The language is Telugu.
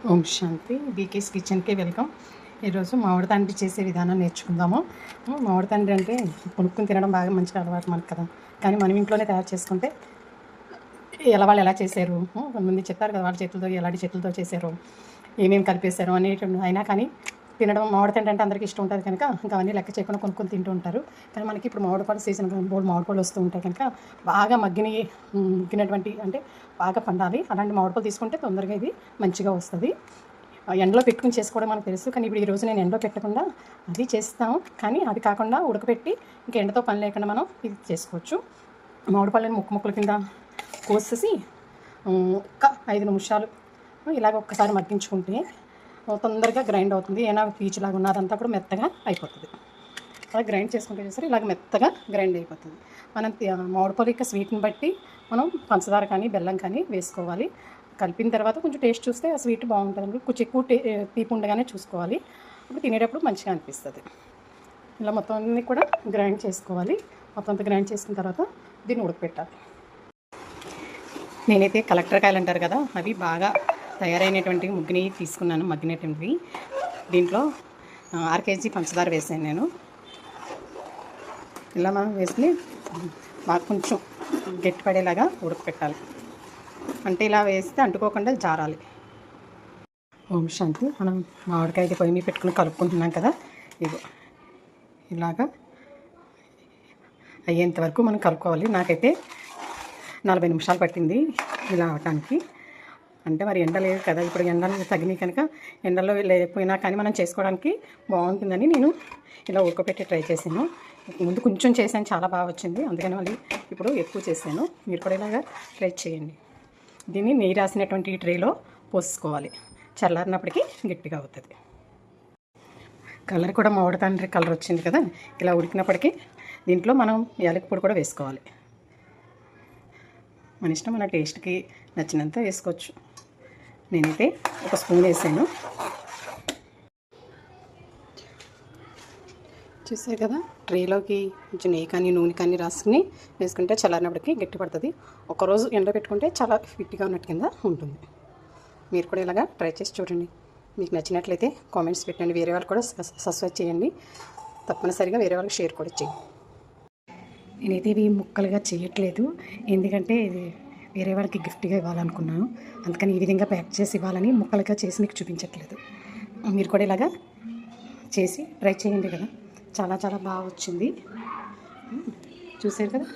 ఓం శాంతి. బీకేస్ కిచెన్కి వెల్కమ్. ఈరోజు మామిడి తండ్రి చేసే విధానం నేర్చుకుందాము. మామిడి తండ్రి అంటే కొనుక్కుని తినడం బాగా మంచి అలవాటు మనకు కదా, కానీ మనం ఇంట్లోనే తయారు చేసుకుంటే వాళ్ళు ఎలా చేశారు, కొంతమంది చెప్తారు కదా వాళ్ళ చేతులతో ఎలాంటి చేతులతో చేశారు, ఏమేమి కలిపేశారు అనేటువంటి అయినా కానీ తినడం మామిడి తండ్రి అంటే అందరికీ ఇష్టం ఉంటుంది కనుక ఇంకా అవన్నీ లెక్క చేయకుండా కొనుక్కొని తింటూ ఉంటారు. కానీ మనకి ఇప్పుడు మామిడి పళ్ళు సీజన్ మామిడి పళ్ళు వస్తూ ఉంటాయి కనుక బాగా మగ్గినటువంటి అంటే బాగా పండాలి. అలాంటి మామిడి పళ్ళు తీసుకుంటే తొందరగా ఇది మంచిగా వస్తుంది. ఎండలో పెట్టుకుని చేసుకోవడం మనకు తెలుసు, కానీ ఇప్పుడు ఈరోజు నేను ఎండలో పెట్టకుండా అది చేస్తాం. కానీ అది కాకుండా ఉడకపెట్టి ఇంకా ఎండతో పని లేకుండా మనం ఇది చేసుకోవచ్చు. మామిడి పళ్ళని ముక్కల కింద కోసేసి ఒక్క 5 నిమిషాలు ఇలాగ ఒక్కసారి మగ్గించుకుంటే తొందరగా గ్రైండ్ అవుతుంది. ఏమైనా పీచులాగా ఉన్నదంతా కూడా మెత్తగా అయిపోతుంది. అలా గ్రైండ్ చేసుకుంటే చేస్తారు ఇలాగ మెత్తగా గ్రైండ్ అయిపోతుంది. మనం మామిడిపళ్ళు యొక్క స్వీట్ని బట్టి మనం పంచదార కానీ బెల్లం కానీ వేసుకోవాలి. కలిపిన తర్వాత కొంచెం టేస్ట్ చూస్తే ఆ స్వీట్ బాగుంటుంది. కొంచెం ఎక్కువ తీపి ఉండగానే చూసుకోవాలి. అప్పుడు తినేటప్పుడు మంచిగా అనిపిస్తుంది. ఇలా మొత్తం అన్నీ కూడా గ్రైండ్ చేసుకోవాలి. మొత్తం అంతా గ్రైండ్ చేసుకున్న తర్వాత దీన్ని ఉడకపెట్టాలి. నేనైతే కలెక్టర్ కాయలు అంటారు కదా, అవి బాగా తయారైనటువంటి ముగ్గుని తీసుకున్నాను, మగ్గినటువంటివి. దీంట్లో 6 కేజీ పంచదార వేసాను నేను. ఇలా మనం వేసుకుని బాగా కొంచెం గట్టిపడేలాగా ఉడకపెట్టాలి. అంటే ఇలా వేస్తే అంటుకోకుండా జారాలి. ఓం శాంతి. మనం మామిడికాయ పొయ్యి మీద పెట్టుకుని కలుపుకుంటున్నాం కదా, ఇగో ఇలాగా అయ్యేంత వరకు మనం కలుపుకోవాలి. నాకైతే 40 నిమిషాలు పట్టింది ఇలా అవటానికి. అంటే మరి ఎండ లేదు కదా, ఇప్పుడు ఎండలు తగినాయి కనుక ఎండలో లేకపోయినా కానీ మనం చేసుకోవడానికి బాగుంటుందని నేను ఇలా ఉడకపెట్టి ట్రై చేశాను. ముందు కొంచెం చేశాను, చాలా బాగా వచ్చింది. అందుకని మళ్ళీ ఇప్పుడు ఎక్కువ చేశాను. మీరు కూడా ఇలాగా ట్రై చేయండి. దీన్ని నెయ్యి రాసినటువంటి ట్రేలో పోసుకోవాలి. చల్లారినప్పటికీ గట్టిగా అవుతుంది. కలర్ కూడా మామిడి తండ్రి కలర్ వచ్చింది కదా, ఇలా ఉడికినప్పటికీ దీంట్లో మనం యాలకుల పొడి కూడా వేసుకోవాలి. మన ఇష్టం, మన టేస్ట్కి నచ్చినంత వేసుకోవచ్చు. నేనైతే 1 స్పూన్ వేసాను. చూసారు కదా, ట్రేలోకి కొంచెం నెయ్యి కానీ నూనె కానీ రాసుకుని వేసుకుంటే చల్లారినప్పటికీ గట్టి పడుతుంది. ఒకరోజు ఎండ పెట్టుకుంటే చాలా ఫిట్గా ఉన్నట్టు కింద ఉంటుంది. మీరు కూడా ఇలాగా ట్రై చేసి చూడండి. మీకు నచ్చినట్లయితే కామెంట్స్ పెట్టండి. వేరే వాళ్ళు కూడా సబ్స్క్రైబ్ చేయండి. తప్పనిసరిగా వేరే వాళ్ళకి షేర్ కూడా చేయండి. నేనైతే ఇవి ముక్కలుగా చేయట్లేదు, ఎందుకంటే ఇది వేరే వాళ్ళకి గిఫ్ట్గా ఇవ్వాలనుకున్నాను. అందుకని ఈ విధంగా ప్యాక్ చేసి ఇవ్వాలని ముక్కలుగా చేసి మీకు చూపించట్లేదు. మీరు కూడా ఇలాగా చేసి ట్రై చేయండి కదా, చాలా చాలా బాగా వచ్చింది. చూసారు కదా.